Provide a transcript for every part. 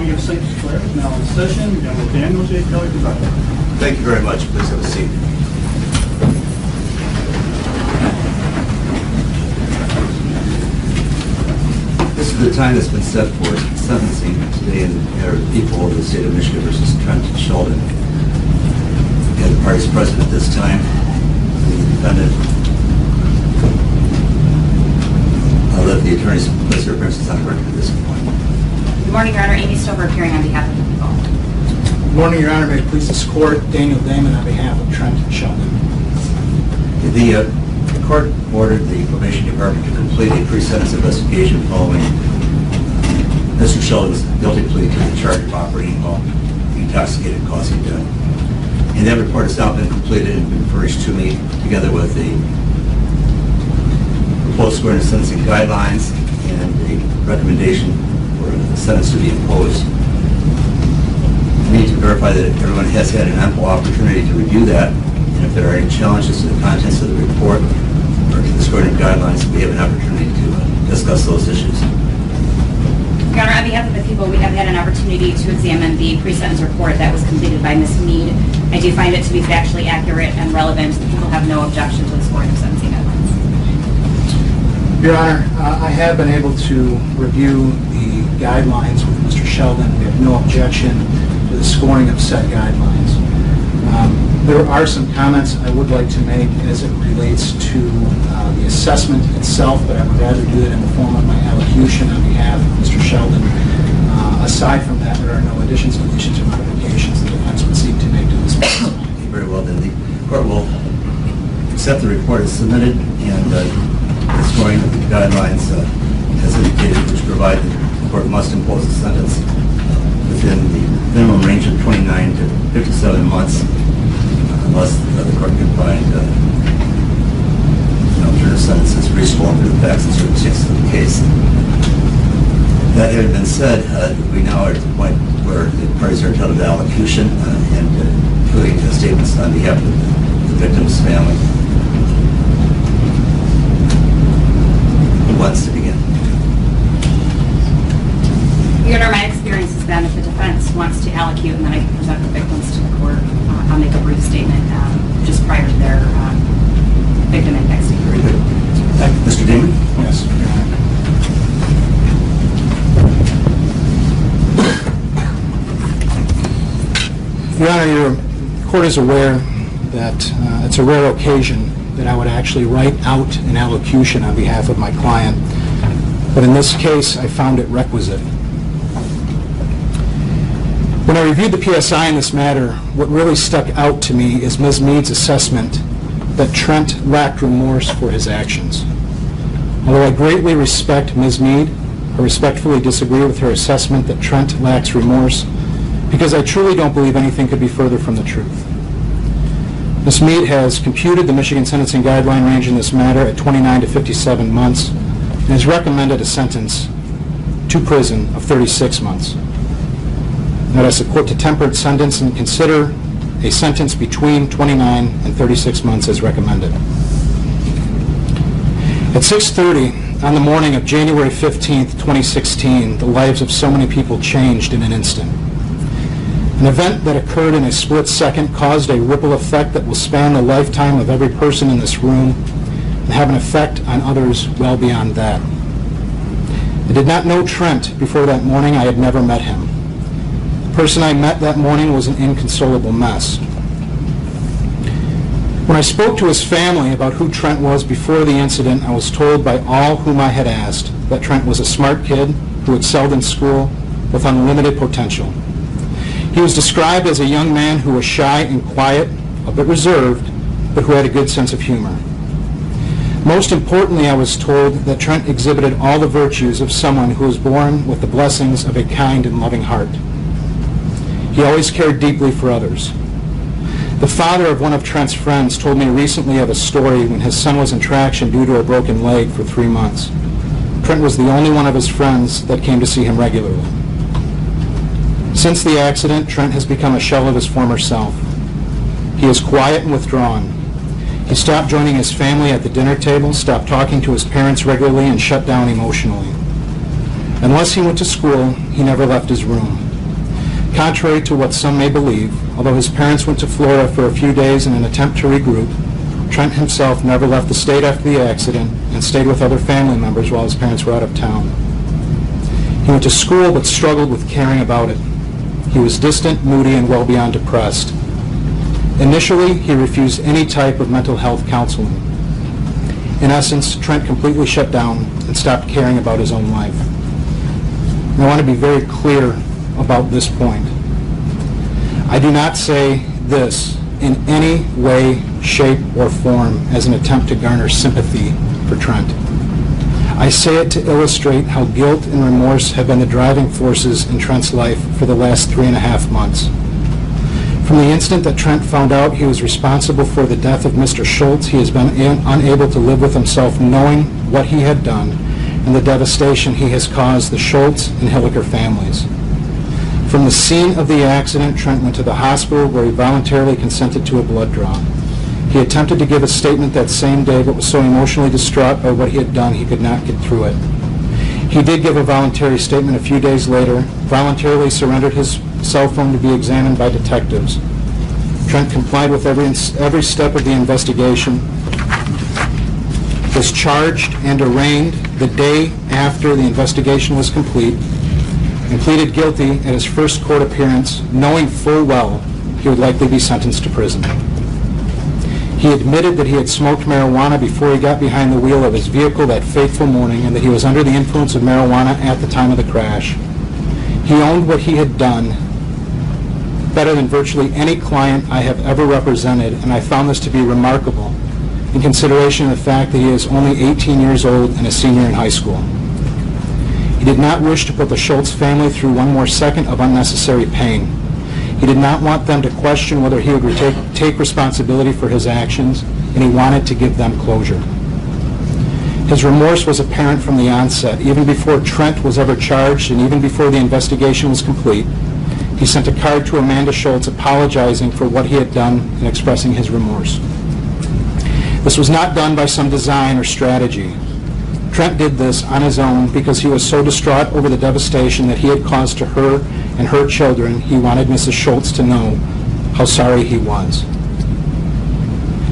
County of St. Clair is now in session. General Daniel J. Kelly, presiding. Thank you very much. Please have a seat. This is the time that's been set for sentencing today in the people of the state of Michigan versus Trent Sheldon. We have the parties present at this time. The defendant. I'll let the attorneys place their appearances on record at this point. Good morning, Your Honor. Amy Stover appearing on behalf of the people. Good morning, Your Honor. May it please this court, Daniel Damon on behalf of Trent Sheldon. The court ordered the probation department to complete a pre-sentence investigation following Mr. Sheldon's guilty plea to the charge of operating while intoxicated causing death. And that report has now been completed and been furnished to me together with the proposed scoring and sentencing guidelines and a recommendation for the sentence to be imposed. We need to verify that everyone has had an ample opportunity to review that, and if there are any challenges to the contents of the report or to the scoring guidelines, we have an opportunity to discuss those issues. Your Honor, on behalf of the people, we have had an opportunity to examine the pre-sentence report that was completed by Ms. Mead. I do find it to be factually accurate and relevant. The people have no objection to the scoring and sentencing guidelines. Your Honor, I have been able to review the guidelines with Mr. Sheldon. We have no objection to the scoring of said guidelines. There are some comments I would like to make as it relates to the assessment itself, but I would rather do it in the form of my allocution on behalf of Mr. Sheldon. Aside from that, there are no additions, deletions, or modifications the defense would seek to make to this case. Very well, then the court will accept the report as submitted, and the scoring guidelines as indicated, which provide that the court must impose a sentence within the minimum range of 29 to 57 months, unless the court can find alternative sentences reasonable under the facts and circumstances of the case. That having been said, we now are at the point where the parties are entitled to allocution and including statements on behalf of the victim's family. Who wants to begin? Your Honor, my experience has been if the defense wants to allocute and then I can present the victims to the court, I'll make a brief statement just prior to their victim impact statement. Very good. Thank you. Mr. Damon? Yes, Your Honor. Your Honor, your court is aware that it's a rare occasion that I would actually write out an allocution on behalf of my client, but in this case, I found it requisite. When I reviewed the PSI in this matter, what really stuck out to me is Ms. Mead's assessment that Trent lacked remorse for his actions. Although I greatly respect Ms. Mead, I respectfully disagree with her assessment that Trent lacks remorse because I truly don't believe anything could be further from the truth. Ms. Mead has computed the Michigan sentencing guideline range in this matter at 29 to 57 months and has recommended a sentence to prison of 36 months. I'd ask the court to temper its sentence and consider a sentence between 29 and 36 months as recommended. At 6:30 on the morning of January 15th, 2016, the lives of so many people changed in an instant. An event that occurred in a split second caused a ripple effect that will span the lifetime of every person in this room and have an effect on others well beyond that. I did not know Trent before that morning. I had never met him. The person I met that morning was an inconsolable mess. When I spoke to his family about who Trent was before the incident, I was told by all whom I had asked that Trent was a smart kid who excelled in school with unlimited potential. He was described as a young man who was shy and quiet, a bit reserved, but who had a good sense of humor. Most importantly, I was told that Trent exhibited all the virtues of someone who was born with the blessings of a kind and loving heart. He always cared deeply for others. The father of one of Trent's friends told me recently of a story when his son was in traction due to a broken leg for 3 months. Trent was the only one of his friends that came to see him regularly. Since the accident, Trent has become a shell of his former self. He is quiet and withdrawn. He stopped joining his family at the dinner table, stopped talking to his parents regularly, and shut down emotionally. Unless he went to school, he never left his room. Contrary to what some may believe, although his parents went to Florida for a few days in an attempt to regroup, Trent himself never left the state after the accident and stayed with other family members while his parents were out of town. He went to school but struggled with caring about it. He was distant, moody, and well beyond depressed. Initially, he refused any type of mental health counseling. In essence, Trent completely shut down and stopped caring about his own life. And I want to be very clear about this point. I do not say this in any way, shape, or form as an attempt to garner sympathy for Trent. I say it to illustrate how guilt and remorse have been the driving forces in Trent's life for the last 3.5 months. From the instant that Trent found out he was responsible for the death of Mr. Shultz, he has been unable to live with himself knowing what he had done and the devastation he has caused the Shultz and Hilliker families. From the scene of the accident, Trent went to the hospital where he voluntarily consented to a blood draw. He attempted to give a statement that same day, but was so emotionally distraught by what he had done he could not get through it. He did give a voluntary statement a few days later, voluntarily surrendered his cell phone to be examined by detectives. Trent complied with every step of the investigation, was charged and arraigned the day after the investigation was complete, and pleaded guilty at his first court appearance, knowing full well he would likely be sentenced to prison. He admitted that he had smoked marijuana before he got behind the wheel of his vehicle that fateful morning and that he was under the influence of marijuana at the time of the crash. He owned what he had done better than virtually any client I have ever represented, and I found this to be remarkable in consideration of the fact that he is only 18 years old and a senior in high school. He did not wish to put the Shultz family through one more second of unnecessary pain. He did not want them to question whether he would take responsibility for his actions, and he wanted to give them closure. His remorse was apparent from the onset. Even before Trent was ever charged and even before the investigation was complete, he sent a card to Amanda Shultz apologizing for what he had done and expressing his remorse. This was not done by some design or strategy. Trent did this on his own because he was so distraught over the devastation that he had caused to her and her children. He wanted Mrs. Shultz to know how sorry he was.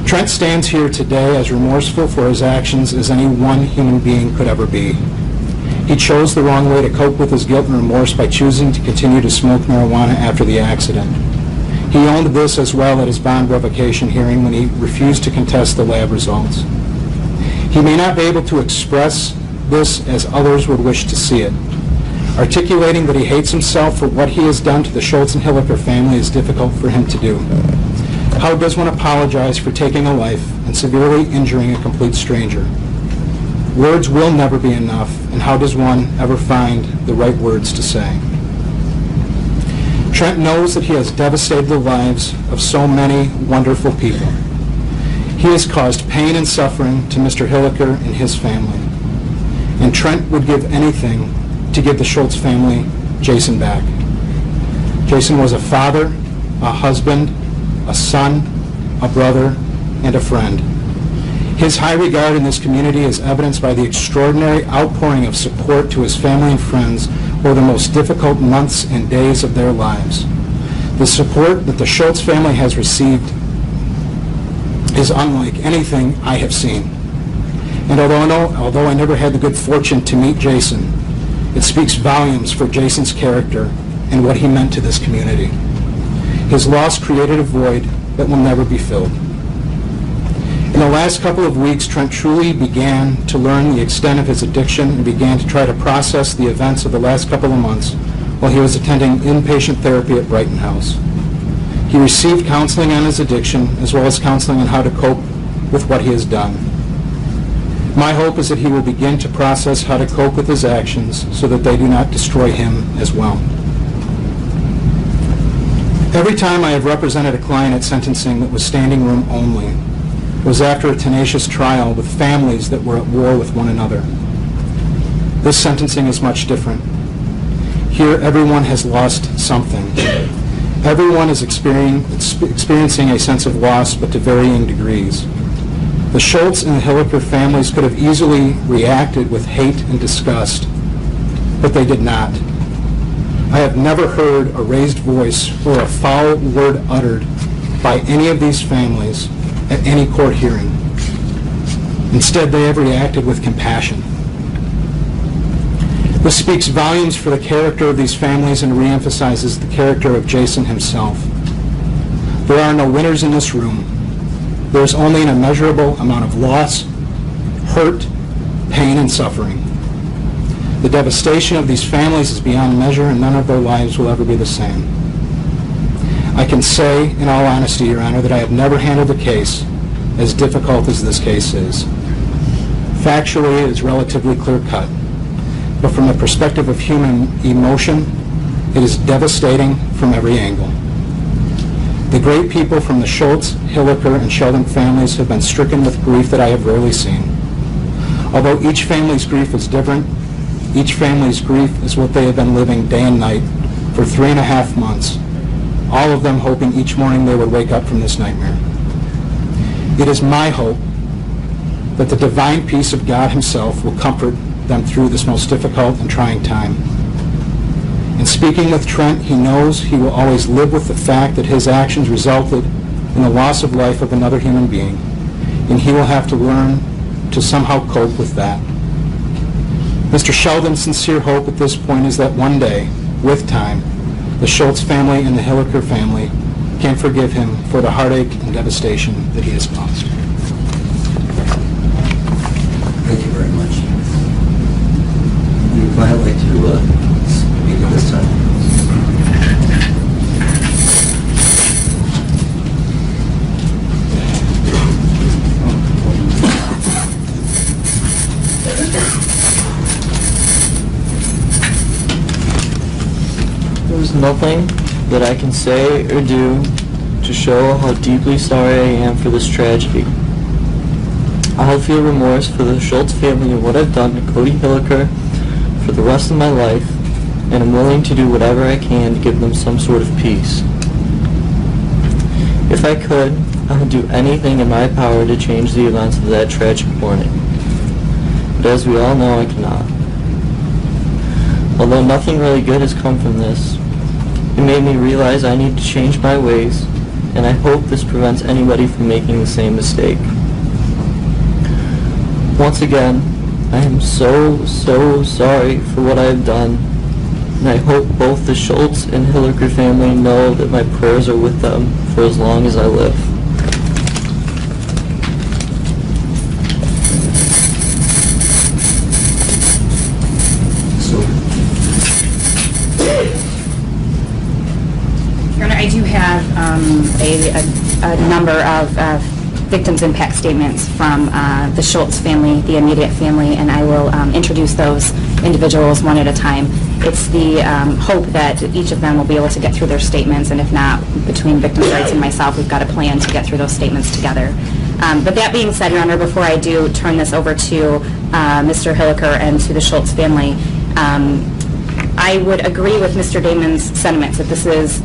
Trent stands here today as remorseful for his actions as any one human being could ever be. He chose the wrong way to cope with his guilt and remorse by choosing to continue to smoke marijuana after the accident. He owned this as well at his bond revocation hearing when he refused to contest the lab results. He may not be able to express this as others would wish to see it. Articulating that he hates himself for what he has done to the Shultz and Hilliker family is difficult for him to do. How does one apologize for taking a life and severely injuring a complete stranger? Words will never be enough, and how does one ever find the right words to say? Trent knows that he has devastated the lives of so many wonderful people. He has caused pain and suffering to Mr. Hilliker and his family. And Trent would give anything to give the Shultz family Jason back. Jason was a father, a husband, a son, a brother, and a friend. His high regard in this community is evidenced by the extraordinary outpouring of support to his family and friends over the most difficult months and days of their lives. The support that the Shultz family has received is unlike anything I have seen. And although I never had the good fortune to meet Jason, it speaks volumes for Jason's character and what he meant to this community. His loss created a void that will never be filled. In the last couple of weeks, Trent truly began to learn the extent of his addiction and began to try to process the events of the last couple of months while he was attending inpatient therapy at Brighton House. He received counseling on his addiction as well as counseling on how to cope with what he has done. My hope is that he will begin to process how to cope with his actions so that they do not destroy him as well. Every time I have represented a client at sentencing that was standing room only, it was after a tenacious trial with families that were at war with one another. This sentencing is much different. Here, everyone has lost something. Everyone is experiencing a sense of loss, but to varying degrees. The Shultz and the Hilliker families could have easily reacted with hate and disgust, but they did not. I have never heard a raised voice or a foul word uttered by any of these families at any court hearing. Instead, they have reacted with compassion. This speaks volumes for the character of these families and reemphasizes the character of Jason himself. There are no winners in this room. There is only an immeasurable amount of loss, hurt, pain, and suffering. The devastation of these families is beyond measure, and none of their lives will ever be the same. I can say, in all honesty, Your Honor, that I have never handled a case as difficult as this case is. Factually, it is relatively clear-cut, but from the perspective of human emotion, it is devastating from every angle. The great people from the Shultz, Hilliker, and Sheldon families have been stricken with grief that I have rarely seen. Although each family's grief is different, each family's grief is what they have been living day and night for 3.5 months, all of them hoping each morning they would wake up from this nightmare. It is my hope that the divine peace of God himself will comfort them through this most difficult and trying time. In speaking with Trent, he knows he will always live with the fact that his actions resulted in the loss of life of another human being, and he will have to learn to somehow cope with that. Mr. Sheldon's sincere hope at this point is that one day, with time, the Shultz family and the Hilliker family can forgive him for the heartache and devastation that he has caused. Thank you very much. Would I like to speak at this time? There's nothing that I can say or do to show how deeply sorry I am for this tragedy. I'll feel remorse for the Shultz family and what I've done to Cody Hilliker for the rest of my life, and I'm willing to do whatever I can to give them some sort of peace. If I could, I would do anything in my power to change the events of that tragic morning. But as we all know, I cannot. Although nothing really good has come from this, it made me realize I need to change my ways, and I hope this prevents anybody from making the same mistake. Once again, I am so sorry for what I have done, and I hope both the Shultz and Hilliker family know that my prayers are with them for as long as I live. Your Honor, I do have a number of victims' impact statements from the Shultz family, the immediate family, and I will introduce those individuals one at a time. It's the hope that each of them will be able to get through their statements, and if not, between victims' rights and myself, we've got a plan to get through those statements together. But that being said, Your Honor, before I do turn this over to Mr. Hilliker and to the Shultz family, I would agree with Mr. Damon's sentiments that this is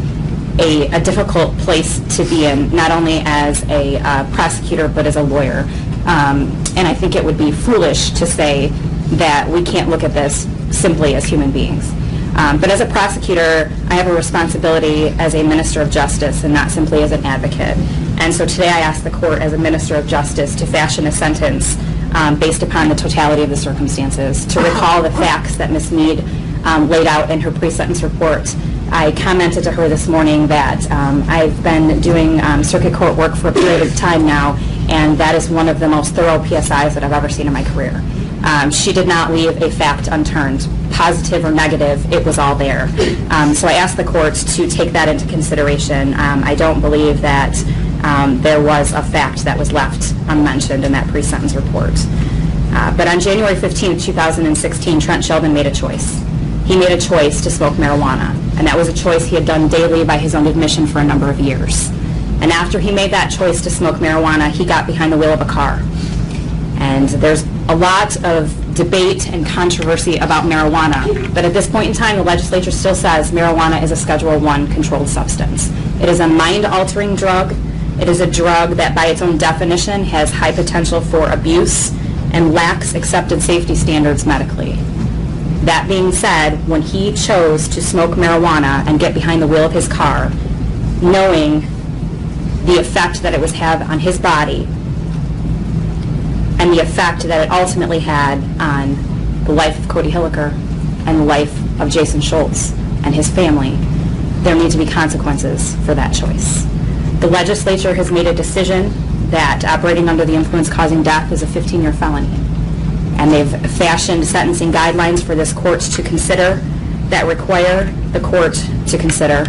a difficult place to be in, not only as a prosecutor, but as a lawyer. And I think it would be foolish to say that we can't look at this simply as human beings. But as a prosecutor, I have a responsibility as a minister of justice and not simply as an advocate. And so today I ask the court as a minister of justice to fashion a sentence based upon the totality of the circumstances, to recall the facts that Ms. Mead laid out in her pre-sentence report. I commented to her this morning that I've been doing circuit court work for a period of time now, and that is one of the most thorough PSIs that I've ever seen in my career. She did not leave a fact unturned, positive or negative, it was all there. So I asked the courts to take that into consideration. I don't believe that there was a fact that was left unmentioned in that pre-sentence report. But on January 15, 2016, Trent Sheldon made a choice. He made a choice to smoke marijuana, and that was a choice he had done daily by his own admission for a number of years. And after he made that choice to smoke marijuana, he got behind the wheel of a car. And there's a lot of debate and controversy about marijuana, but at this point in time, the legislature still says marijuana is a Schedule I controlled substance. It is a mind-altering drug. It is a drug that, by its own definition, has high potential for abuse and lacks accepted safety standards medically. That being said, when he chose to smoke marijuana and get behind the wheel of his car, knowing the effect that it was have on his body and the effect that it ultimately had on the life of Cody Hilliker and the life of Jason Shultz and his family, there need to be consequences for that choice. The legislature has made a decision that operating under the influence causing death is a 15-year felony. And they've fashioned sentencing guidelines for this court to consider that require the court to consider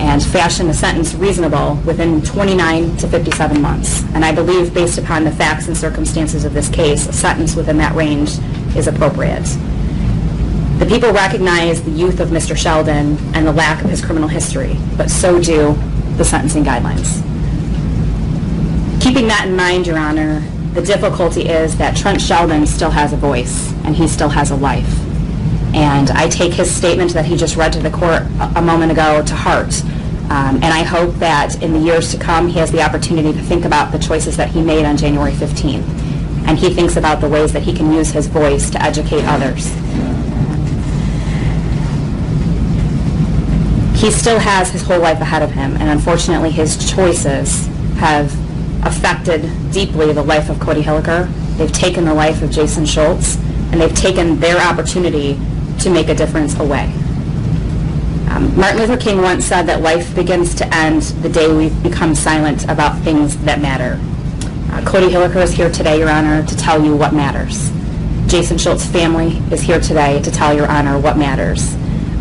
and fashion a sentence reasonable within 29 to 57 months. And I believe, based upon the facts and circumstances of this case, a sentence within that range is appropriate. The people recognize the youth of Mr. Sheldon and the lack of his criminal history, but so do the sentencing guidelines. Keeping that in mind, Your Honor, the difficulty is that Trent Sheldon still has a voice and he still has a life. And I take his statement that he just read to the court a moment ago to heart. And I hope that in the years to come he has the opportunity to think about the choices that he made on January 15th. And he thinks about the ways that he can use his voice to educate others. He still has his whole life ahead of him, and unfortunately his choices have affected deeply the life of Cody Hilliker. They've taken the life of Jason Shultz, and they've taken their opportunity to make a difference away. Martin Luther King once said that life begins to end the day we become silent about things that matter. Cody Hilliker is here today, Your Honor, to tell you what matters. Jason Shultz's family is here today to tell Your Honor what matters.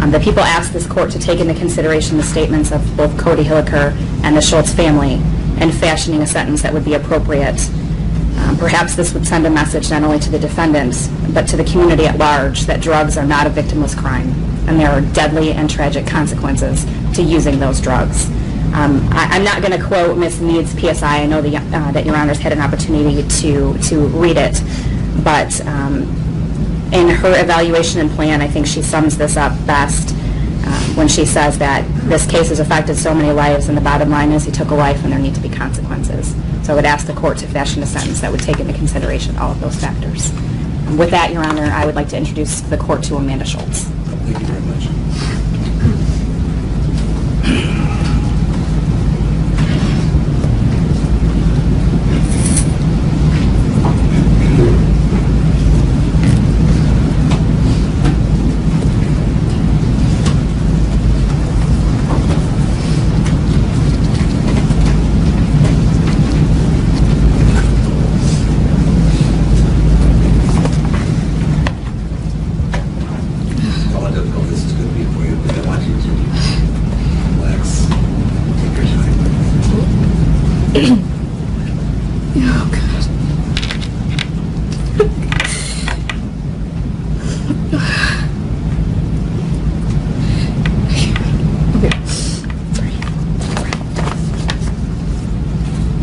The people asked this court to take into consideration the statements of both Cody Hilliker and the Shultz family in fashioning a sentence that would be appropriate. Perhaps this would send a message not only to the defendants, but to the community at large that drugs are not a victimless crime, and there are deadly and tragic consequences to using those drugs. I'm not going to quote Ms. Mead's PSI. I know that Your Honor's had an opportunity to read it, but in her evaluation and plan, I think she sums this up best when she says that this case has affected so many lives, and the bottom line is he took a life and there need to be consequences. So I would ask the court to fashion a sentence that would take into consideration all of those factors. With that, Your Honor, I would like to introduce the court to Amanda Shultz. Thank you very much.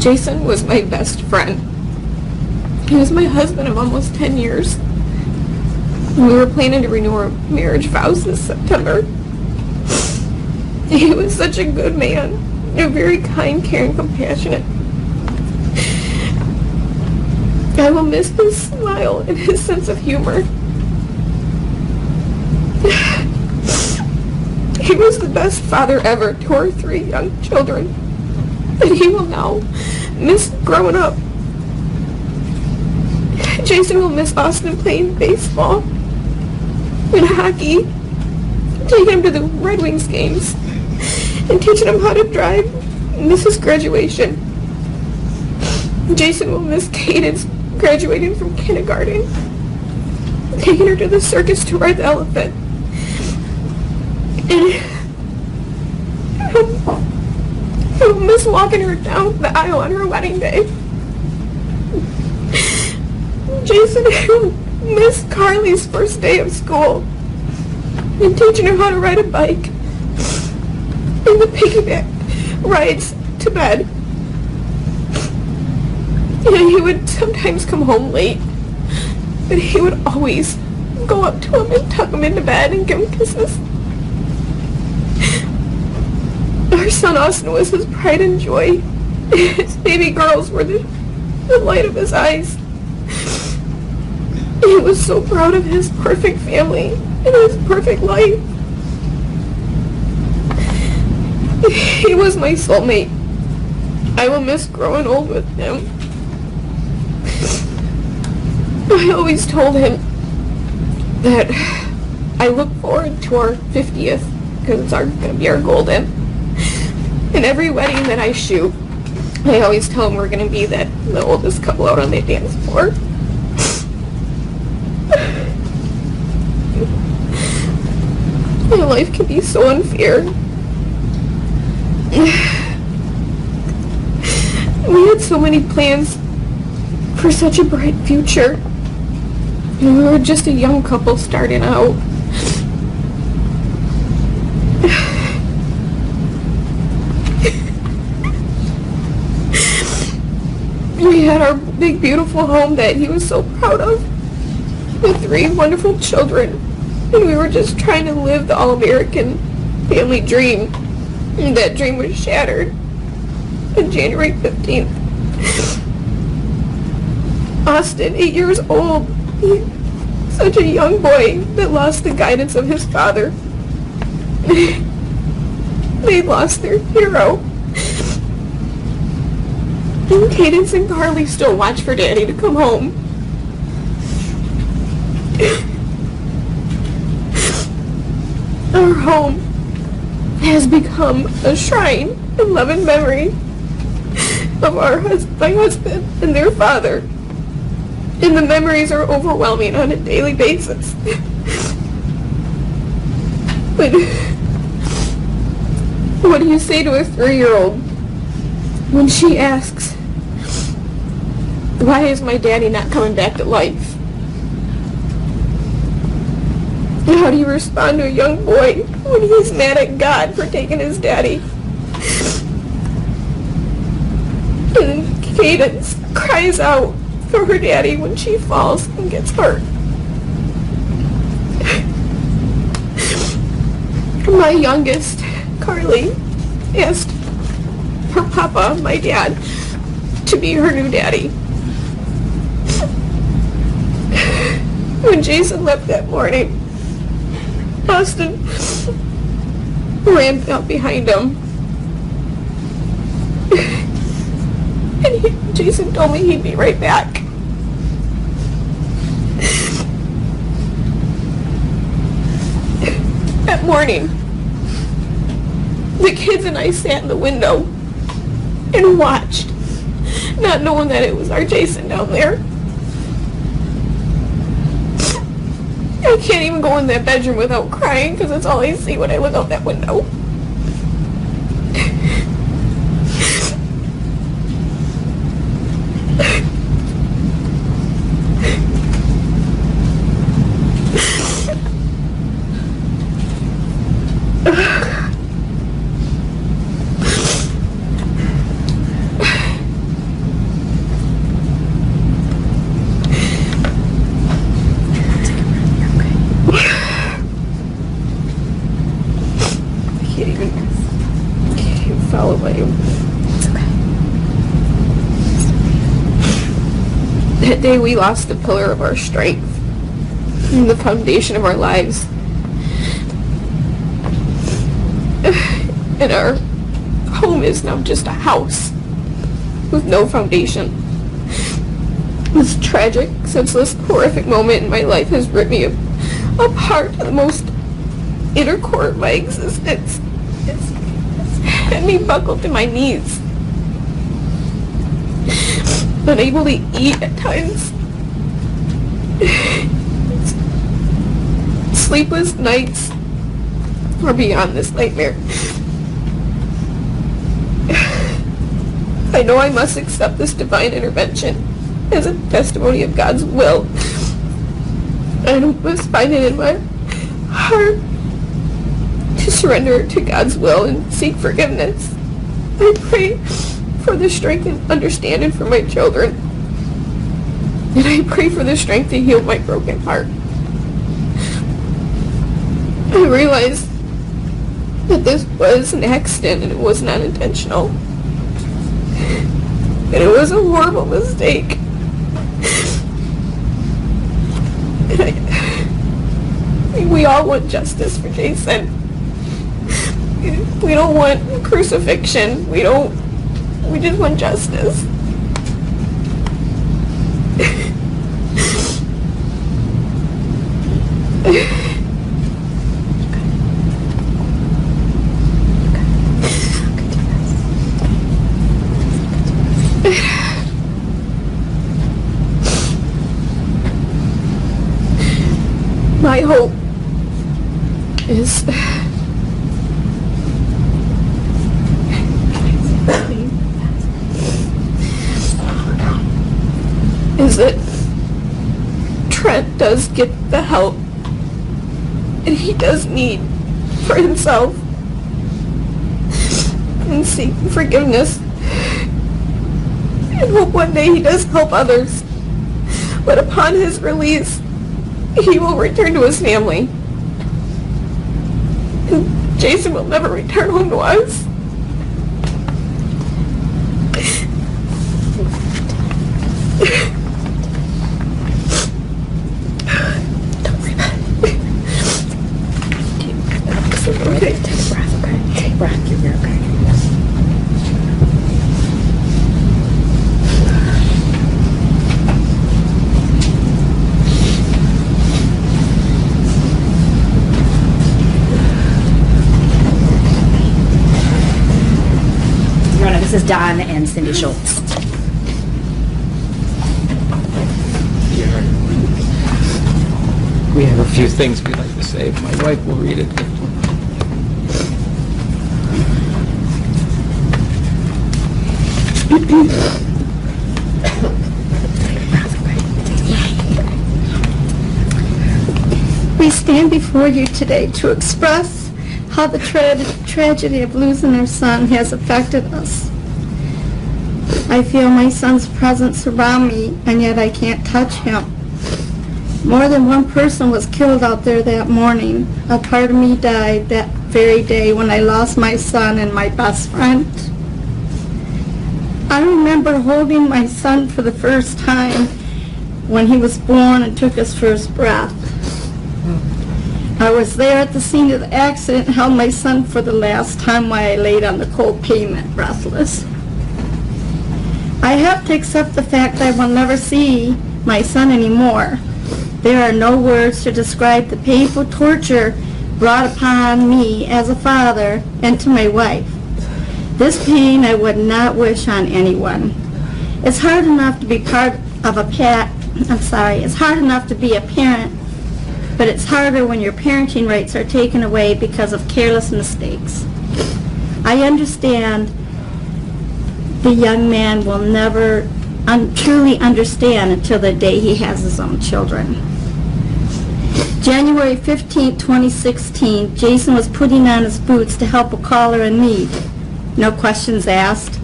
Jason was my best friend. He was my husband of almost 10 years. We were planning to renew our marriage vows this September. He was such a good man, very kind, caring, compassionate. I will miss his smile and his sense of humor. He was the best father ever to our 3 young children, and he will now miss growing up. Jason will miss Austin playing baseball and hockey, taking him to the Red Wings games, and teaching him how to drive, and miss his graduation. Jason will miss Cadence graduating from kindergarten, taking her to the circus to ride the elephant. And he'll miss walking her down the aisle on her wedding day. Jason will miss Carly's first day of school and teaching her how to ride a bike and the piggyback rides to bed. And he would sometimes come home late, but he would always go up to him and tuck him into bed and give him kisses. Our son Austin was his pride and joy. His baby girls were the light of his eyes. He was so proud of his perfect family and his perfect life. He was my soulmate. I will miss growing old with him. I always told him that I look forward to our 50th because it's going to be our golden. And every wedding that I shoot, I always tell him we're going to be the oldest couple out on the dance floor. My life can be so unfair. We had so many plans for such a bright future. We were just a young couple starting out. We had our big, beautiful home that he was so proud of, with 3 wonderful children, and we were just trying to live the all-American family dream, and that dream was shattered on January 15th. Austin, 8 years old, such a young boy that lost the guidance of his father. They lost their hero. And Cadence and Carly still watch for Daddy to come home. Our home has become a shrine in love and memory of my husband and their father. And the memories are overwhelming on a daily basis. But what do you say to a 3-year-old when she asks, why is my daddy not coming back to life? And how do you respond to a young boy when he's mad at God for taking his daddy? And Cadence cries out for her daddy when she falls and gets hurt. My youngest, Carly, asked her papa, my dad, to be her new daddy. When Jason left that morning, Austin ran out behind him. And Jason told me he'd be right back. That morning, the kids and I sat in the window and watched, not knowing that it was our Jason down there. I can't even go in that bedroom without crying because that's all I see when I look out that window. That day we lost the pillar of our strength and the foundation of our lives. And our home is now just a house with no foundation. This tragic, senseless, horrific moment in my life has ripped me apart to the most inner core of my existence. It's had me buckled to my knees, unable to eat at times. Sleepless nights are beyond this nightmare. I know I must accept this divine intervention as a testimony of God's will. I must find it in my heart to surrender to God's will and seek forgiveness. I pray for the strength and understanding for my children. And I pray for the strength to heal my broken heart. I realize that this was an accident and it was not intentional. And it was a horrible mistake. We all want justice for Jason. We don't want crucifixion. We just want justice. My hope is that Trent does get the help and he does need for himself and seek forgiveness and hope one day he does help others. But upon his release, he will return to his family. And Jason will never return home to us. Don't worry about it. Okay. Take a breath, okay? Take a breath. You're okay. This is Don and Cindy Shultz. We have a few things we'd like to say. My wife will read it. We stand before you today to express how the tragedy of losing our son has affected us. I feel my son's presence around me, and yet I can't touch him. More than one person was killed out there that morning. A part of me died that very day when I lost my son and my best friend. I remember holding my son for the first time when he was born and took his first breath. I was there at the scene of the accident and held my son for the last time while I laid on the cold pavement, breathless. I have to accept the fact I will never see my son anymore. There are no words to describe the painful torture brought upon me as a father and to my wife. This pain I would not wish on anyone. It's hard enough to be it's hard enough to be a parent, but it's harder when your parenting rights are taken away because of careless mistakes. I understand the young man will never truly understand until the day he has his own children. January 15, 2016, Jason was putting on his boots to help a caller in need. No questions asked.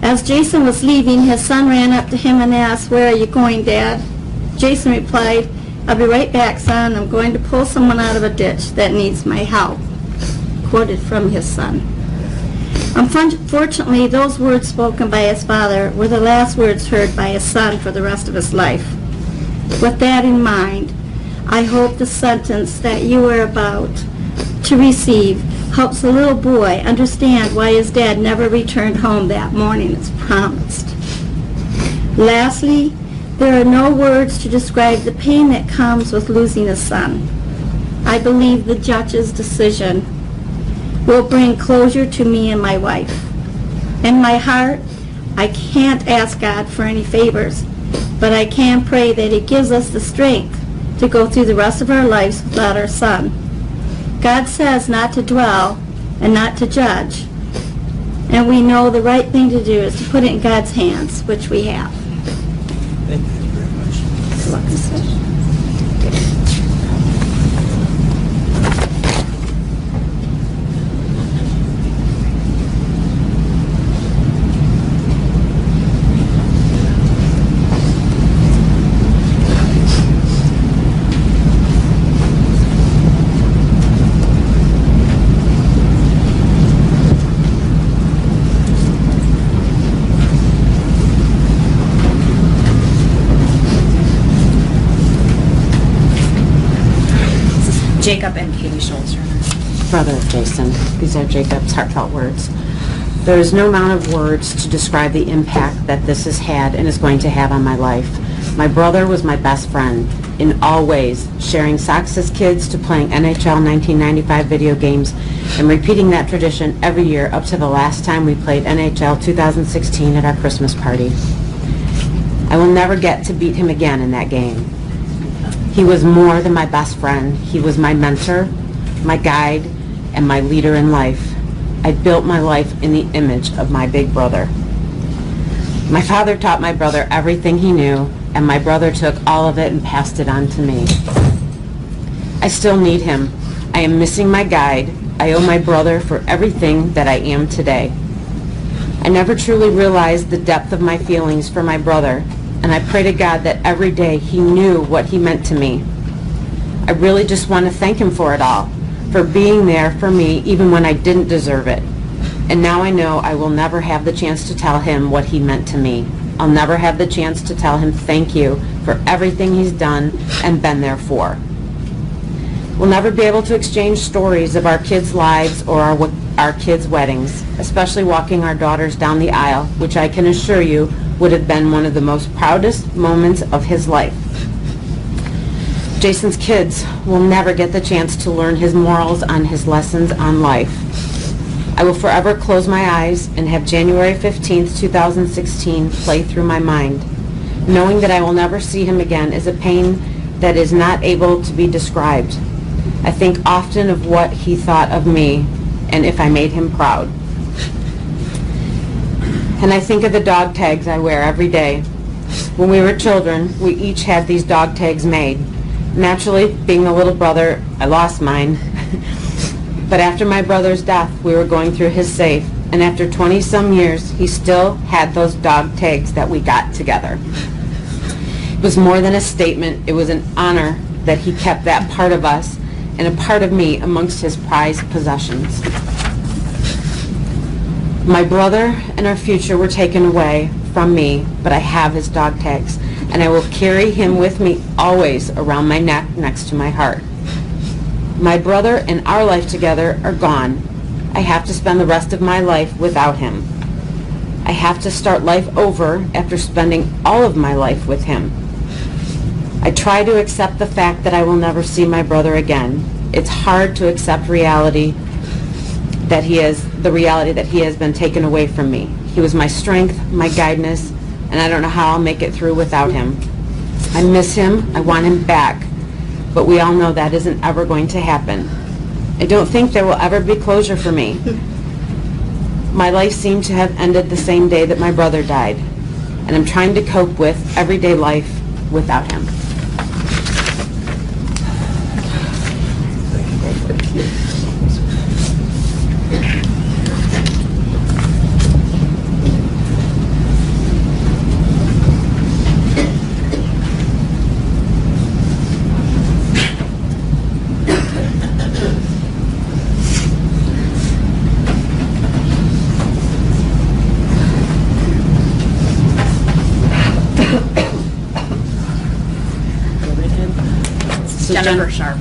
As Jason was leaving, his son ran up to him and asked, "Where are you going, Dad?" Jason replied, "I'll be right back, son. I'm going to pull someone out of a ditch that needs my help." Quoted from his son. Unfortunately, those words spoken by his father were the last words heard by his son for the rest of his life. With that in mind, I hope the sentence that you are about to receive helps the little boy understand why his dad never returned home that morning as promised. Lastly, there are no words to describe the pain that comes with losing a son. I believe the judge's decision will bring closure to me and my wife. In my heart, I can't ask God for any favors, but I can pray that He gives us the strength to go through the rest of our lives without our son. God says not to dwell and not to judge, and we know the right thing to do is to put it in God's hands, which we have. Thank you very much. Good luck, sir. Jacob and Katie Shultz, Your Honor. Brother of Jason. These are Jacob's heartfelt words. There is no amount of words to describe the impact that this has had and is going to have on my life. My brother was my best friend in all ways, sharing socks as kids to playing NHL 1995 video games and repeating that tradition every year up to the last time we played NHL 2016 at our Christmas party. I will never get to beat him again in that game. He was more than my best friend. He was my mentor, my guide, and my leader in life. I built my life in the image of my big brother. My father taught my brother everything he knew, and my brother took all of it and passed it on to me. I still need him. I am missing my guide. I owe my brother for everything that I am today. I never truly realized the depth of my feelings for my brother, and I pray to God that every day he knew what he meant to me. I really just want to thank him for it all, for being there for me even when I didn't deserve it. And now I know I will never have the chance to tell him what he meant to me. I'll never have the chance to tell him thank you for everything he's done and been there for. We'll never be able to exchange stories of our kids' lives or our kids' weddings, especially walking our daughters down the aisle, which I can assure you would have been one of the most proudest moments of his life. Jason's kids will never get the chance to learn his morals on his lessons on life. I will forever close my eyes and have January 15th, 2016 play through my mind. Knowing that I will never see him again is a pain that is not able to be described. I think often of what he thought of me and if I made him proud. And I think of the dog tags I wear every day. When we were children, we each had these dog tags made. Naturally, being the little brother, I lost mine. But after my brother's death, we were going through his safe, and after 20-some years, he still had those dog tags that we got together. It was more than a statement. It was an honor that he kept that part of us and a part of me amongst his prized possessions. My brother and our future were taken away from me, but I have his dog tags, and I will carry him with me always around my neck next to my heart. My brother and our life together are gone. I have to spend the rest of my life without him. I have to start life over after spending all of my life with him. I try to accept the fact that I will never see my brother again. It's hard to accept the reality that he has been taken away from me. He was my strength, my guidance, and I don't know how I'll make it through without him. I miss him. I want him back. But we all know that isn't ever going to happen. I don't think there will ever be closure for me. My life seemed to have ended the same day that my brother died, and I'm trying to cope with everyday life without him. Jennifer Sharp.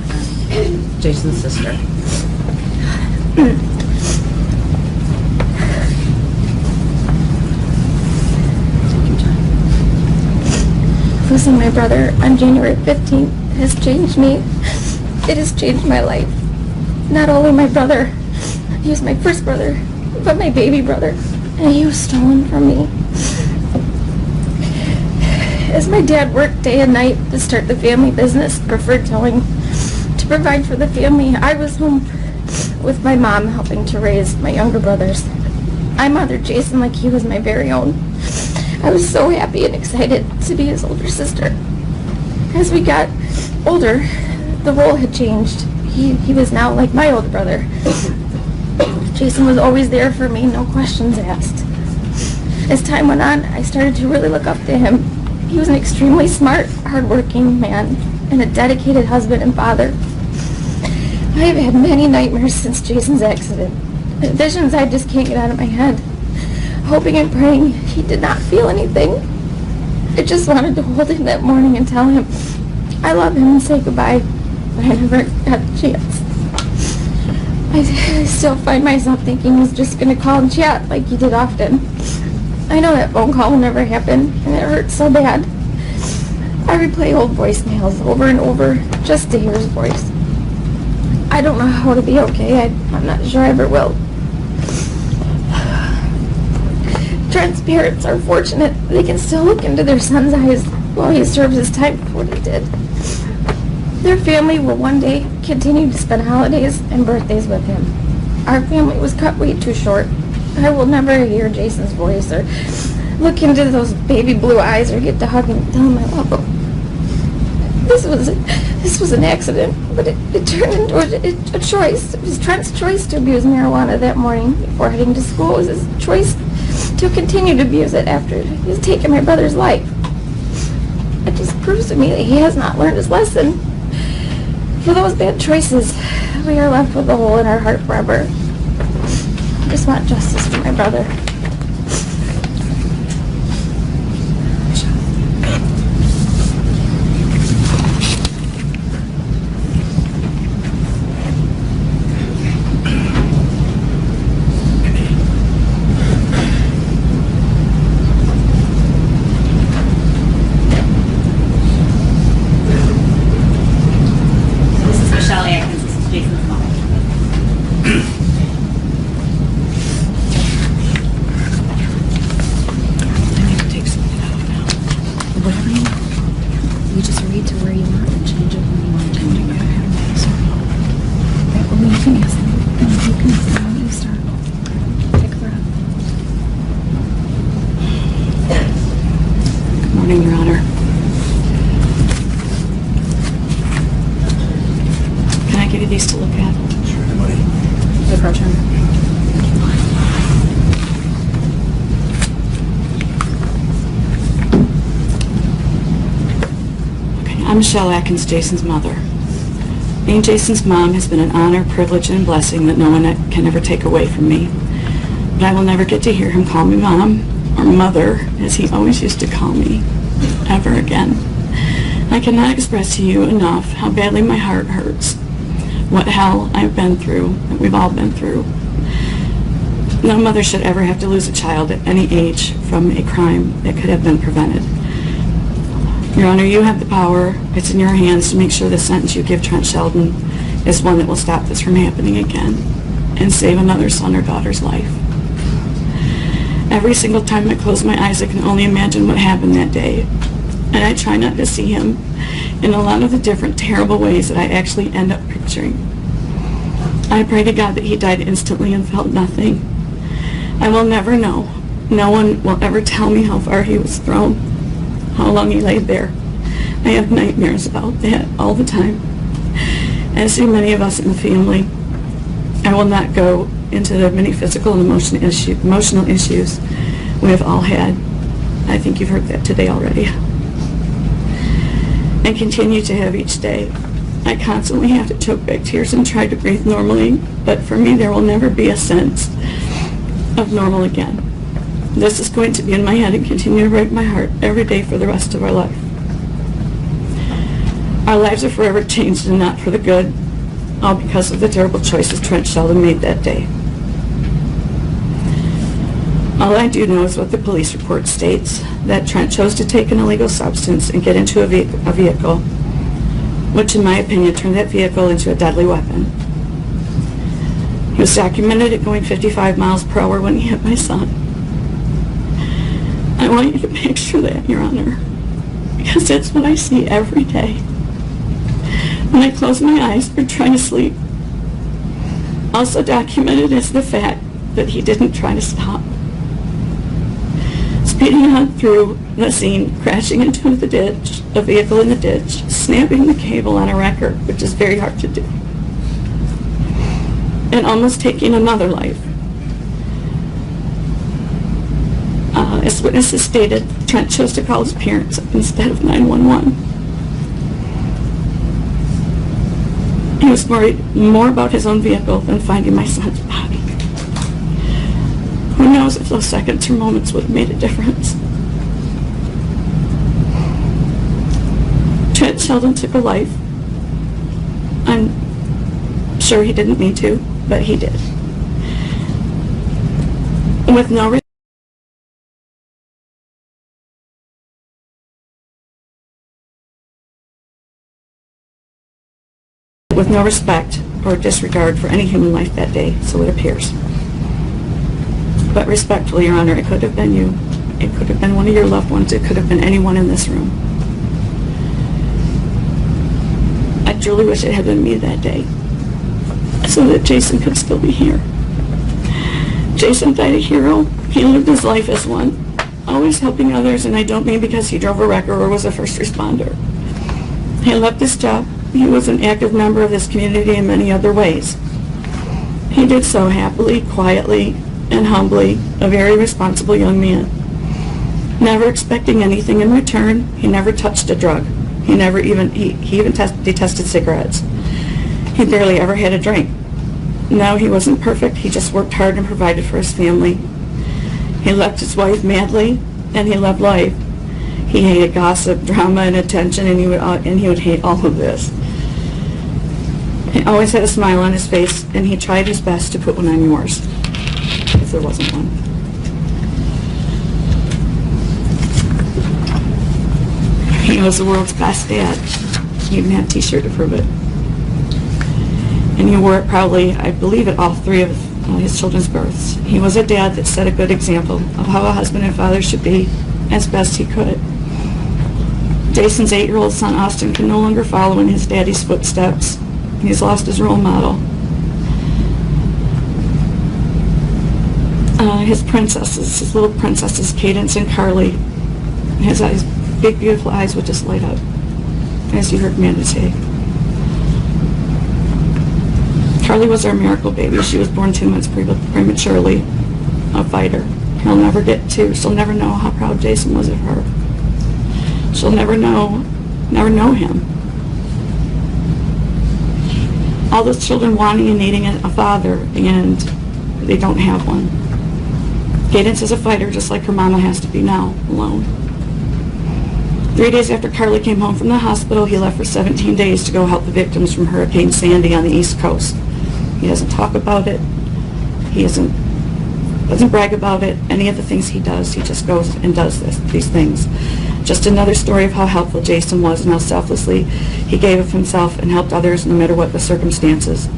Jason's sister. Losing my brother on January 15th has changed me. It has changed my life. Not only my brother, he was my first brother, but my baby brother, and he was stolen from me. As my dad worked day and night to start the family business, preferred towing, to provide for the family, I was home with my mom helping to raise my younger brothers. I mothered Jason like he was my very own. I was so happy and excited to be his older sister. As we got older, the role had changed. He was now like my older brother. Jason was always there for me, no questions asked. As time went on, I started to really look up to him. He was an extremely smart, hardworking man and a dedicated husband and father. I have had many nightmares since Jason's accident. Visions I just can't get out of my head. Hoping and praying he did not feel anything. I just wanted to hold him that morning and tell him I love him and say goodbye. but I never got a chance. I still find myself thinking he's just going to call and chat like he did often. I know that phone call will never happen, and it hurts so bad. I replay old voicemails over and over just to hear his voice. I don't know how to be okay. I'm not sure I ever will. Trent's parents are fortunate they can still look into their son's eyes while he serves his time for what he did. Their family will one day continue to spend holidays and birthdays with him. Our family was cut way too short. I will never hear Jason's voice or look into those baby blue eyes or get to hug him and tell him I love him. This was an accident, but it turned into a choice. It was Trent's choice to abuse marijuana that morning before heading to school. It was his choice to continue to abuse it after he's taken my brother's life. It just proves to me that he has not learned his lesson. For those bad choices, we are left with a hole in our heart forever. I just want justice for my brother. Your Honor. Can I give you these to look at? Sure, buddy. Approach him. Okay, I'm Michelle Atkins, Jason's mother. Being Jason's mom has been an honor, privilege, and blessing that no one can ever take away from me. But I will never get to hear him call me mom or mother, as he always used to call me, ever again. I cannot express to you enough how badly my heart hurts, what hell I've been through, that we've all been through. No mother should ever have to lose a child at any age from a crime that could have been prevented. Your Honor, you have the power. It's in your hands to make sure the sentence you give Trent Sheldon is one that will stop this from happening again and save another son or daughter's life. Every single time I close my eyes, I can only imagine what happened that day. And I try not to see him in a lot of the different terrible ways that I actually end up picturing. I pray to God that he died instantly and felt nothing. I will never know. No one will ever tell me how far he was thrown, how long he laid there. I have nightmares about that all the time, as do many of us in the family. I will not go into the many physical and emotional issues we have all had. I think you've heard that today already. And continue to have each day. I constantly have to choke back tears and try to breathe normally, but for me there will never be a sense of normal again. This is going to be in my head and continue to break my heart every day for the rest of our life. Our lives are forever changed and not for the good, all because of the terrible choices Trent Sheldon made that day. All I do know is what the police report states, that Trent chose to take an illegal substance and get into a vehicle, which in my opinion turned that vehicle into a deadly weapon. He was documented at going 55 miles per hour when he hit my son. I want you to picture that, Your Honor, because that's what I see every day when I close my eyes or try to sleep. Also documented is the fact that he didn't try to stop. Speeding on through the scene, crashing into the ditch, a vehicle in the ditch, snapping the cable on a wrecker, which is very hard to do, and almost taking another life. As witnesses stated, Trent chose to call his parents instead of 911. He was worried more about his own vehicle than finding my son's body. Who knows if those seconds or moments would have made a difference. Trent Sheldon took a life I'm sure he didn't mean to, but he did. With no respect or disregard for any human life that day, so it appears. But respectfully, Your Honor, it could have been you. It could have been one of your loved ones. It could have been anyone in this room. I truly wish it had been me that day, so that Jason could still be here. Jason died a hero. He lived his life as one, always helping others, and I don't mean because he drove a wrecker or was a first responder. He loved his job. He was an active member of this community in many other ways. He did so happily, quietly, and humbly, a very responsible young man. Never expecting anything in return. He never touched a drug. He even detested cigarettes. He barely ever had a drink. No, he wasn't perfect. He just worked hard and provided for his family. He loved his wife madly, and he loved life. He hated gossip, drama, and attention, and he would hate all of this. He always had a smile on his face, and he tried his best to put one on yours, if there wasn't one. He was the world's best dad. He even had a t-shirt to prove it. And he wore it proudly, I believe, at all three of his children's births. He was a dad that set a good example of how a husband and father should be as best he could. Jason's 8-year-old son, Austin, can no longer follow in his daddy's footsteps. He's lost his role model. His princesses, his little princesses, Cadence and Carly, his eyes, big, beautiful eyes would just light up, as you heard Amanda say. Carly was our miracle baby. She was born 2 months prematurely, a fighter. She'll never know how proud Jason was of her. She'll never know him. All those children wanting and needing a father, and they don't have one. Cadence is a fighter, just like her mama has to be now, alone. 3 days after Carly came home from the hospital, he left for 17 days to go help the victims from Hurricane Sandy on the East Coast. He doesn't talk about it. He doesn't brag about it. Any of the things he does, he just goes and does these things. Just another story of how helpful Jason was and how selflessly he gave of himself and helped others no matter what the circumstances.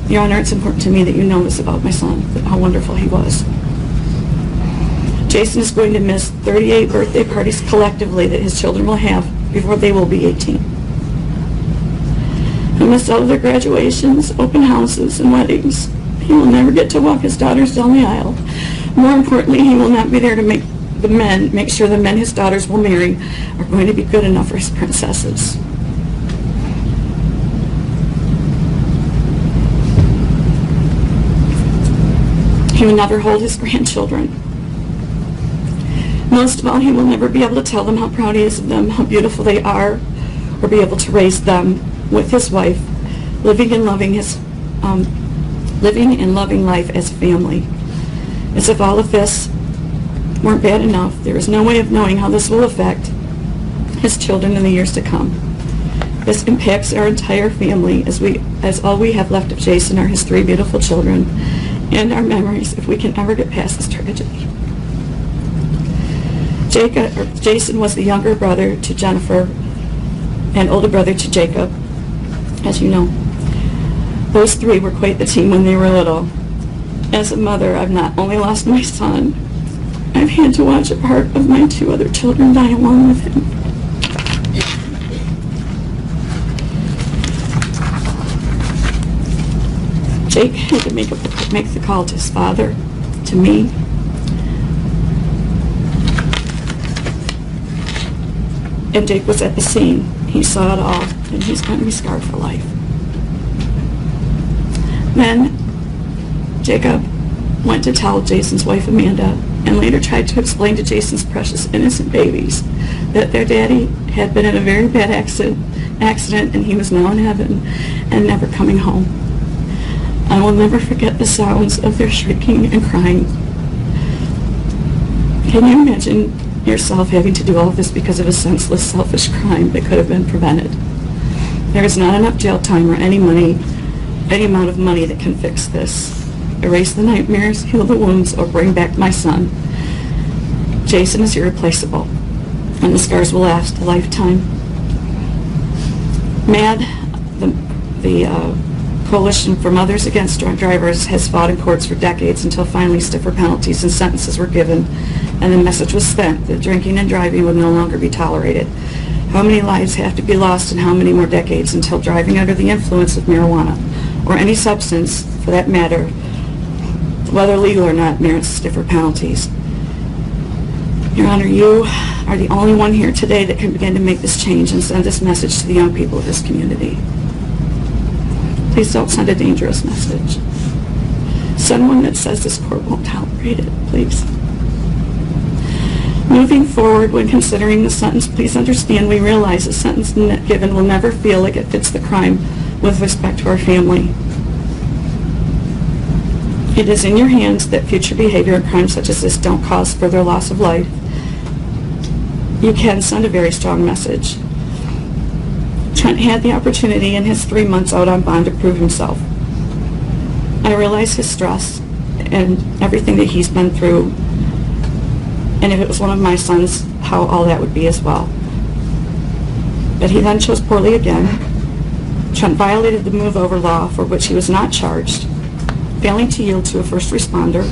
Your Honor, it's important to me that you know this about my son, how wonderful he was. Jason is going to miss 38 birthday parties collectively that his children will have before they will be 18. He'll miss all of their graduations, open houses, and weddings. He will never get to walk his daughters down the aisle. More importantly, he will not be there to make sure the men his daughters will marry are going to be good enough for his princesses. He will never hold his grandchildren. Most of all, he will never be able to tell them how proud he is of them, how beautiful they are, or be able to raise them with his wife, living and loving life as family. As if all of this weren't bad enough, there is no way of knowing how this will affect his children in the years to come. This impacts our entire family, as all we have left of Jason are his 3 beautiful children and our memories, if we can ever get past this tragedy. Jason was the younger brother to Jennifer and older brother to Jacob, as you know. Those 3 were quite the team when they were little. As a mother, I've not only lost my son, I've had to watch a part of my 2 other children die along with him. Jake had to make the call to his father, to me. And Jake was at the scene. He saw it all, and he's going to be scarred for life. Then Jacob went to tell Jason's wife, Amanda, and later tried to explain to Jason's precious innocent babies that their daddy had been in a very bad accident and he was now in heaven and never coming home. I will never forget the sounds of their shrieking and crying. Can you imagine yourself having to do all of this because of a senseless, selfish crime that could have been prevented? There is not enough jail time or any amount of money that can fix this. Erase the nightmares, heal the wounds, or bring back my son. Jason is irreplaceable, and the scars will last a lifetime. MAD, the Coalition for Mothers Against Drunk Drivers, has fought in courts for decades until finally stiffer penalties and sentences were given, and the message was sent that drinking and driving would no longer be tolerated. How many lives have to be lost and how many more decades until driving under the influence of marijuana, or any substance for that matter, whether legal or not, merits stiffer penalties? Your Honor, you are the only one here today that can begin to make this change and send this message to the young people of this community. Please don't send a dangerous message. Send one that says this court won't tolerate it, please. Moving forward, when considering the sentence, please understand we realize the sentence given will never feel like it fits the crime with respect to our family. It is in your hands that future behavior and crimes such as this don't cause further loss of life. You can send a very strong message. Trent had the opportunity in his 3 months out on bond to prove himself. I realize his stress and everything that he's been through, and if it was one of my sons, how all that would be as well. But he then chose poorly again. Trent violated the move-over law for which he was not charged, failing to yield to a first responder,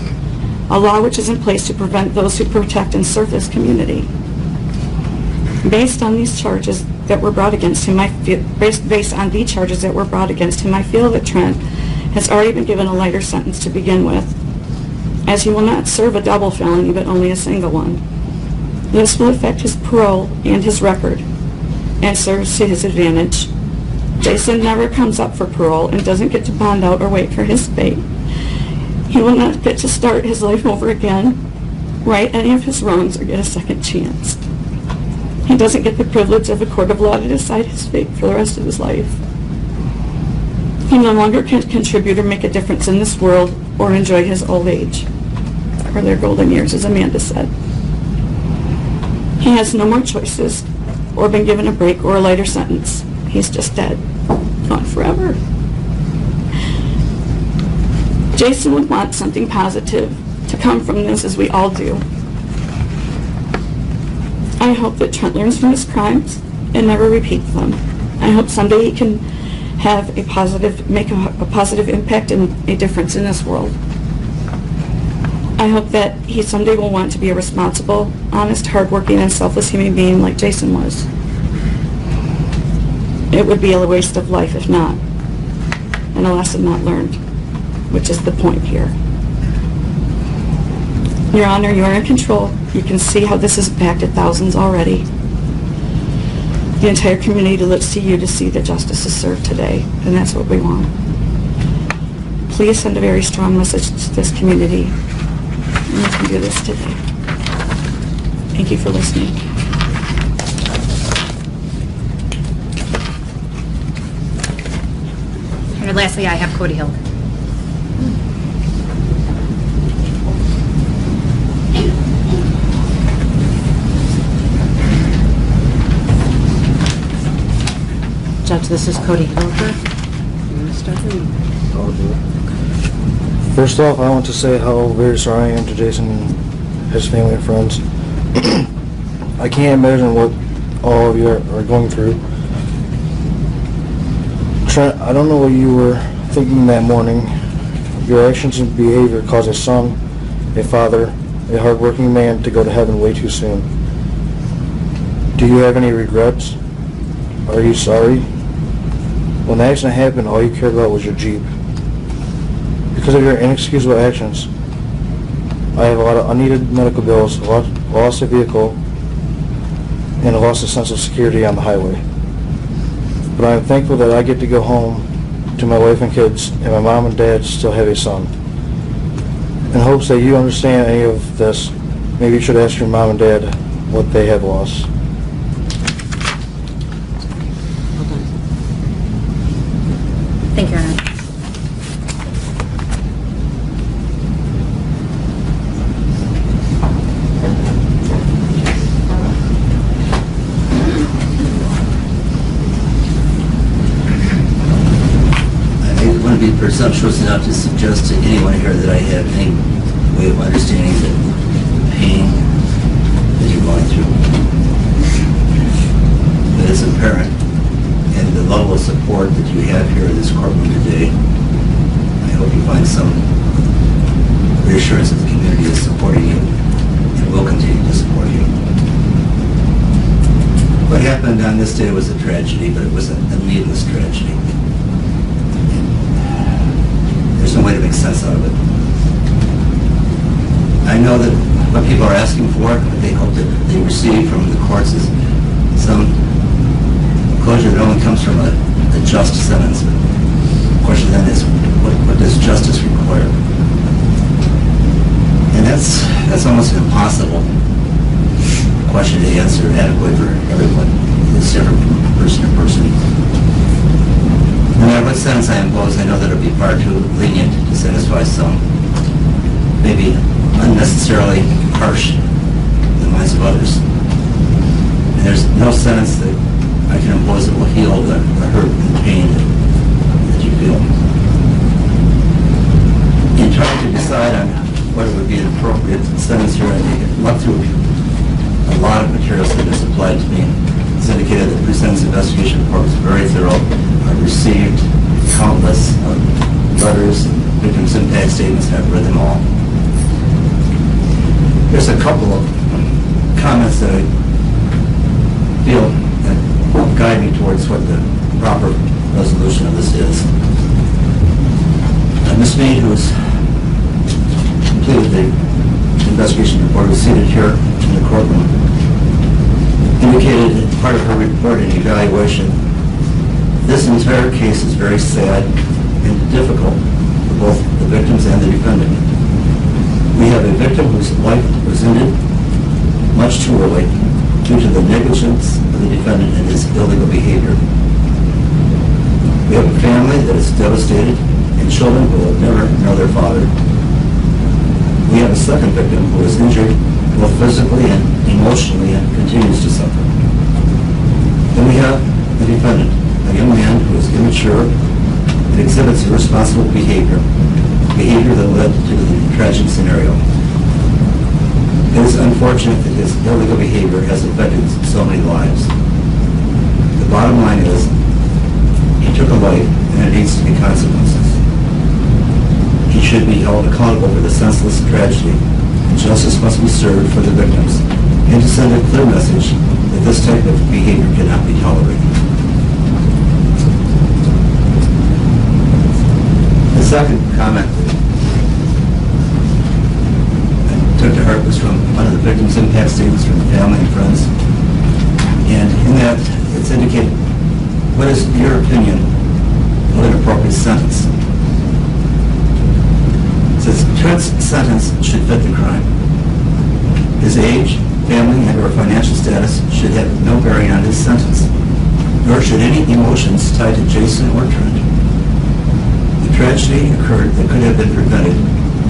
a law which is in place to prevent those who protect and serve this community. Based on these charges that were brought against him, based on the charges that were brought against him, I feel that Trent has already been given a lighter sentence to begin with, as he will not serve a double felony but only a single one. This will affect his parole and his record and serves to his advantage. Jason never comes up for parole and doesn't get to bond out or wait for his fate. He will not get to start his life over again, right any of his wrongs, or get a second chance. He doesn't get the privilege of a court of law to decide his fate for the rest of his life. He no longer can contribute or make a difference in this world or enjoy his old age, or their golden years, as Amanda said. He has no more choices or been given a break or a lighter sentence. He's just dead, gone forever. Jason would want something positive to come from this, as we all do. I hope that Trent learns from his crimes and never repeats them. I hope someday he can have make a positive impact and a difference in this world. I hope that he someday will want to be a responsible, honest, hardworking, and selfless human being like Jason was. It would be a waste of life if not, and a lesson not learned, which is the point here. Your Honor, you are in control. You can see how this has impacted thousands already. The entire community looks to you to see that justice is served today, and that's what we want. Please send a very strong message to this community, and you can do this today. Thank you for listening. And lastly, I have Cody Hill. Judge, this is Cody Hilger. You want to start reading? First off, I want to say how very sorry I am to Jason and his family and friends. I can't imagine what all of you are going through. Trent, I don't know what you were thinking that morning. Your actions and behavior caused a son, a father, a hardworking man to go to heaven way too soon. Do you have any regrets? Are you sorry? When the accident happened, all you cared about was your Jeep. Because of your inexcusable actions, I have a lot of unneeded medical bills, lost a vehicle, and a loss of sense of security on the highway. But I am thankful that I get to go home to my wife and kids, and my mom and dad still have a son. In hopes that you understand any of this, maybe you should ask your mom and dad what they have lost. Thank you, Your Honor. presumptuous enough to suggest to anyone here that I have any way of understanding the pain that you're going through. But as a parent, and the level of support that you have here in this courtroom today, I hope you find some reassurance that the community is supporting you and will continue to support you. What happened on this day was a tragedy, but it was a needless tragedy. There's no way to make sense out of it. I know that what people are asking for, what they hope that they receive from the courts is some closure that only comes from a just sentence. But the question then is, what does justice require? And that's almost an impossible question to answer adequately for everyone. It's different from person to person. No matter what sentence I impose, I know that it'll be far too lenient to satisfy some, maybe unnecessarily harsh in the minds of others. And there's no sentence that I can impose that will heal the hurt and pain that you feel. In trying to decide on what would be an appropriate sentence here, I looked through a lot of materials that have supplied to me. It's indicated that the pre-sentence investigation report was very thorough. I received countless letters and victims' impact statements, and I've read them all. There's a couple of comments that I feel that will guide me towards what the proper resolution of this is. Ms. Meade, who has completed the investigation report, was seated here in the courtroom, indicated as part of her report and evaluation, this entire case is very sad and difficult for both the victims and the defendant. We have a victim whose life was ended much too early due to the negligence of the defendant and his illegal behavior. We have a family that is devastated and children who will never know their father. We have a second victim who is injured both physically and emotionally and continues to suffer. Then we have the defendant, a young man who is immature and exhibits irresponsible behavior that led to the tragic scenario. It is unfortunate that his illegal behavior has affected so many lives. The bottom line is, he took a life and it needs to be consequences. He should be held accountable for the senseless tragedy, and justice must be served for the victims, and to send a clear message that this type of behavior cannot be tolerated. The second comment that I took to heart was from one of the victims' impact statements from family and friends, and in that it's indicated, what is your opinion of an appropriate sentence? It says, Trent's sentence should fit the crime. His age, family, and or financial status should have no bearing on his sentence, nor should any emotions tied to Jason or Trent. The tragedy occurred that could have been prevented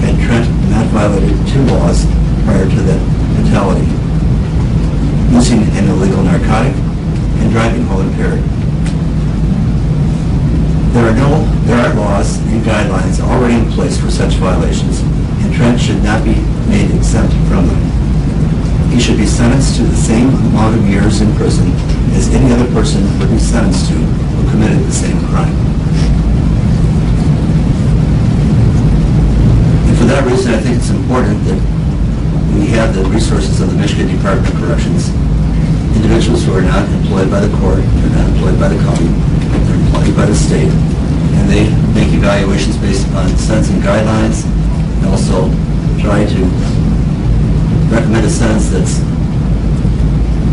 had Trent not violated 2 laws prior to that fatality: using an illegal narcotic and driving while impaired. There are laws and guidelines already in place for such violations, and Trent should not be made exempt from them. He should be sentenced to the same amount of years in prison as any other person would be sentenced to who committed the same crime. And for that reason, I think it's important that we have the resources of the Michigan Department of Corrections, individuals who are not employed by the court, they're not employed by the county, they're employed by the state, and they make evaluations based upon sentencing guidelines and also try to recommend a sentence that's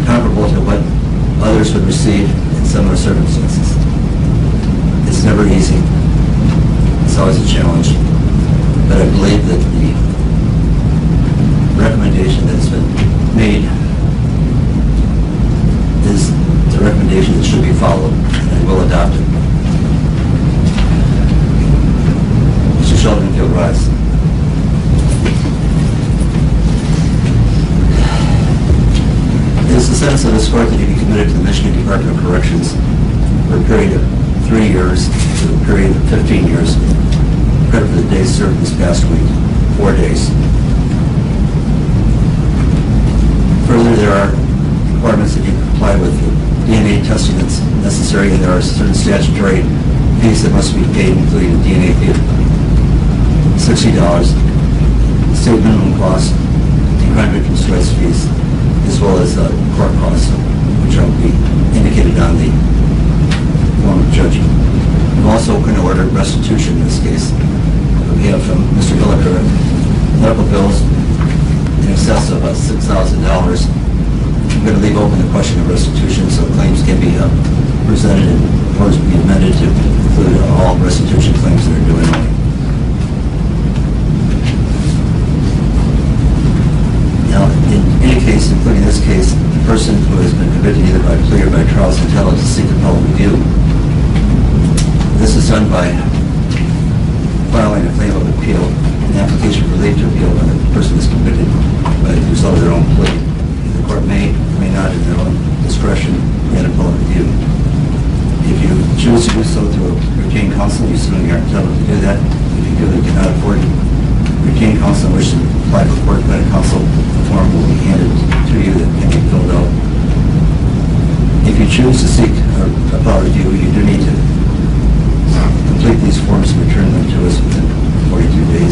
comparable to what others would receive in similar circumstances. It's never easy. It's always a challenge. But I believe that the recommendation that's been made is the recommendation that should be followed, and I will adopt it. Mr. Sheldon, if you'll rise. It is the sentence of this court that he be committed to the Michigan Department of Corrections for a period of 3 years to a period of 15 years credit for the days served this past week, 4 days. Further, there are requirements that you comply with the DNA testing that's necessary, and there are certain statutory fees that must be paid, including the DNA fee of $60, state minimum cost, and crime victims' rights fees, as well as court costs, which will be indicated on the form of judgment. I'm also going to order restitution in this case. We have from Mr. Hilliker medical bills in excess of $6,000. I'm going to leave open the question of restitution so claims can be presented and orders be amended to include all restitution claims that are due in money. Now, in any case, including this case, the person who has been convicted either by plea or by trial is entitled to seek appellate review. This is done by filing a claim of appeal, an application for leave to appeal when the person is convicted by the result of their own plea. The court may or may not, in their own discretion, grant appellate review. If you choose to do so through retained counsel, you certainly are entitled to do that. If you feel you cannot afford retained counsel and wish to apply for court-appointed counsel, the form will be handed to you that can be filled out. If you choose to seek appellate review, you do need to complete these forms and return them to us within 42 days.